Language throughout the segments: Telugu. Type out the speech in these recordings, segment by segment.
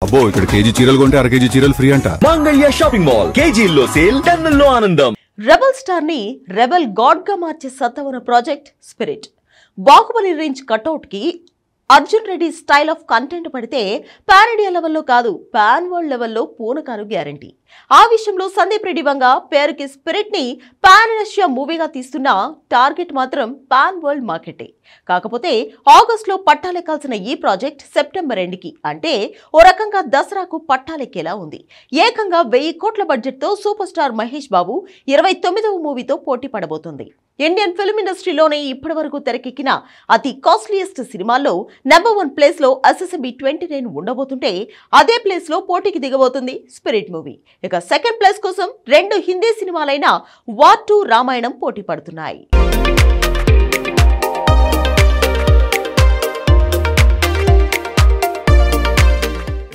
అబ్బో ఇక్కడ కేజీ చీరలు కొంటే అర కేజీ చీరలు ఫ్రీ అంట. మంగళ్య షాపింగ్ మాల్ కేజీల్లో సేల్, టన్నుల్లో ఆనందం. రెబల్ స్టార్ ని రెబల్ గాడ్ గా మార్చే సత్తా ఉన్న project spirit. Baahubali range cutout కి Arjun Reddy style of content పడితే పాన్ ఇండియా లెవెల్లో కాదు, పాన్ వరల్డ్ లెవెల్లో పూనకాలు గ్యారంటీ. ఆ విషయంలో సందీప్ రెడ్డి వంగ పేరుకి స్పిరిట్ ని పాన్ ఏషియా మూవీగా తీస్తున్న టార్గెట్ మాత్రం పాన్ వరల్డ్ మార్కెటే. కాకపోతే ఆగస్టులో పట్టాలెక్కాల్సిన ఈ ప్రాజెక్ట్ సెప్టెంబర్ ఎండ్కి, అంటే ఓ రకంగా దసరాకు పట్టాలెక్కేలా ఉంది. ఏకంగా 1000 కోట్ల బడ్జెట్ తో సూపర్ స్టార్ మహేష్ బాబు 29వ మూవీతో పోటీ పడబోతుంది. ఇండియన్ ఫిల్మ్ ఇండస్ట్రీలోనే ఇప్పటి వరకు తెరకెక్కిన అతి కాస్ట్లీయెస్ట్ సినిమాల్లో నెంబర్ 1 ప్లేస్ లో SSB 29 ఉండబోతుంటే, అదే ప్లేస్ లో పోటీకి దిగబోతుంది స్పిరిట్ మూవీ. ఇక సెకండ్ ప్లేస్ కోసం 2 హిందీ సినిమాలైన వార్ 2, రామాయణం పోటీ పడుతున్నాయి.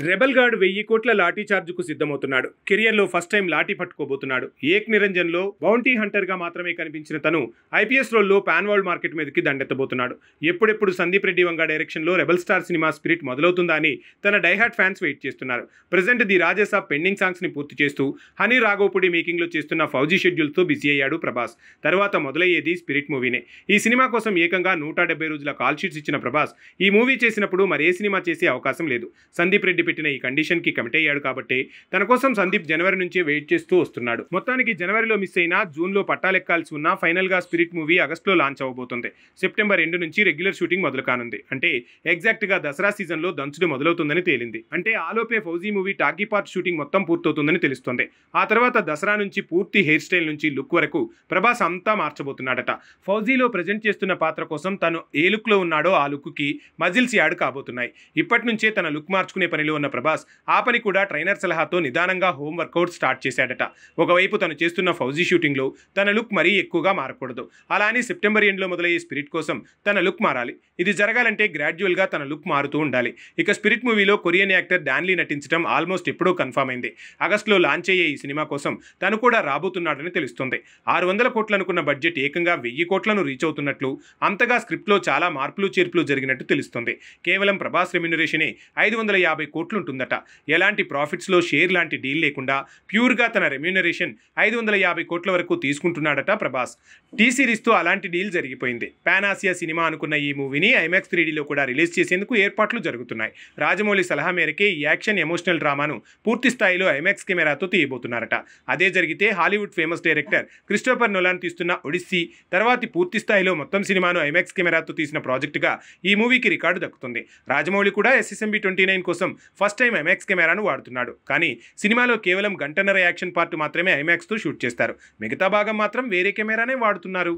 రెబల్ గార్డ్ 1000 కోట్ల లాఠీ చార్జ్కు సిద్ధమవుతున్నాడు. కెరియర్లో ఫస్ట్ టైం లాఠీ పట్టుకోబోతున్నాడు. ఏక్ నిరంజన్లో బౌంటీ హంటర్గా మాత్రమే కనిపించిన తను IPS రోల్లో పాన్ వరల్డ్ మార్కెట్ మీదకి దండెత్తబోతున్నాడు. ఎప్పుడెప్పుడు సందీప్ రెడ్డి వంగ డైరెక్షన్లో రెబల్ స్టార్ సినిమా స్పిరిట్ మొదలవుతుందా అని తన డైహార్ట్ ఫ్యాన్స్ వెయిట్ చేస్తున్నారు. ప్రజెంట్ ది రాజేసాబ్ పెండింగ్ సాంగ్స్ని పూర్తి చేస్తూ హనీ రాఘోపుడి మేకింగ్లో చేస్తున్న ఫౌజీ షెడ్యూల్తో బిజీ అయ్యాడు ప్రభాస్. తర్వాత మొదలయ్యేది స్పిరిట్ మూవీనే. ఈ సినిమా కోసం ఏకంగా 170 రోజుల కాల్ షీట్స్ ఇచ్చిన ప్రభాస్ ఈ మూవీ చేసినప్పుడు మరే సినిమా చేసే అవకాశం లేదు. సందీప్ రెడ్డి పెట్టిన ఈ కండిషన్ కి కమిట్ అయ్యాడు కాబట్టి తన కోసం సందీప్ జనవరి నుంచే వెయిట్ చేస్తూ వస్తున్నాడు. మొత్తానికి జనవరిలో మిస్ అయినా జూన్ లో పట్టాలెక్కాల్సి ఉన్న ఫైనల్ గా స్పిరిట్ మూవీ ఆగస్టులో లాంచ్ అవబోతుంది. సెప్టెంబర్ 2 నుంచి రెగ్యులర్ షూటింగ్ మొదలు కానుంది. అంటే ఎగ్జాక్ట్ గా దసరా సీజన్ లో దంచుడు మొదలవుతుందని తేలింది. అంటే ఆలోపే Fauji movie talkie part shooting మొత్తం పూర్తవుతుందని తెలుస్తోంది. ఆ తర్వాత దసరా నుంచి పూర్తి హెయిర్ స్టైల్ నుంచి లుక్ వరకు ప్రభాస్ అంతా మార్చబోతున్నాడట. ఫౌజీలో ప్రజెంట్ చేస్తున్న పాత్ర కోసం తను ఏ లుక్ లో ఉన్నాడో ఆ లుక్ కి మజిల్స్ యాడ్ కాబోతున్నాయి. ఇప్పటి నుంచే తన లుక్ మార్చుకునే పనిలో ఉన్న ప్రభాస్ ఆ పని కూడా ట్రైనర్ సలహాతో నిదానంగా హోమ్ వర్కౌట్ స్టార్ట్ చేశాడట. ఒకవైపు తను చేస్తున్న ఫౌజీ షూటింగ్ లో తన లుక్ మరీ ఎక్కువగా మారకూడదు. అలా అని సెప్టెంబర్ ఎండ్లో మొదలయ్యే స్పిరిట్ కోసం తన లుక్ మారాలి. ఇది జరగాలంటే గ్రాడ్యువల్ గా తన లుక్ మారుతూ ఉండాలి. ఇక స్పిరిట్ మూవీలో కొరియన్ యాక్టర్ డాన్లీ నటించడం ఆల్మోస్ట్ ఎప్పుడో కన్ఫర్మ్ అయింది. ఆగస్టులో లాంచ్ అయ్యే ఈ సినిమా కోసం తను కూడా రాబోతున్నాడని తెలుస్తుంది. 600 కోట్లు అనుకున్న బడ్జెట్ ఏకంగా 1000 కోట్లను రీచ్ అవుతున్నట్లు, అంతగా స్క్రిప్ట్ లో చాలా మార్పులు చేర్పులు జరిగినట్టు తెలుస్తుంది. కేవలం ప్రభాస్ రెమ్యునరేషనే 550 కోట్లు ఉంటుందట. ఎలాంటి ప్రాఫిట్స్ లో షేర్ లాంటి డీల్ లేకుండా ప్యూర్ గా తన రెమ్యూనరేషన్ 550 కోట్ల వరకు తీసుకుంటున్నాడట ప్రభాస్. టీ సిరీస్ తో అలాంటి డీల్ జరిగిపోయింది. పాన్ ఆసియా సినిమా అనుకున్న ఈ మూవీని IMAX 3Dలో కూడా రిలీజ్ చేసేందుకు ఏర్పాట్లు జరుగుతున్నాయి. రాజమౌళి సలహా మేరకే ఈ యాక్షన్ ఎమోషనల్ డ్రామాను పూర్తి స్థాయిలో IMAX కెమెరాతో తీయబోతున్నారట. అదే జరిగితే Hollywood famous director Christopher Nolan తీస్తున్న ఒడిస్సీ తర్వాతి పూర్తి స్థాయిలో మొత్తం సినిమాను IMAX కెమెరాతో తీసిన ప్రాజెక్టుగా ఈ మూవీకి రికార్డు దక్కుతుంది. రాజమౌళి కూడా SSB 29 కోసం ఫస్ట్ టైం IMAX కెమెరాను వాడుతున్నాడు. కానీ సినిమాలో కేవలం గంటన్నర యాక్షన్ పార్ట్ మాత్రమే IMAX తో షూట్ చేస్తారు. మిగతా భాగం మాత్రం వేరే కెమెరానే వాడుతున్నారు.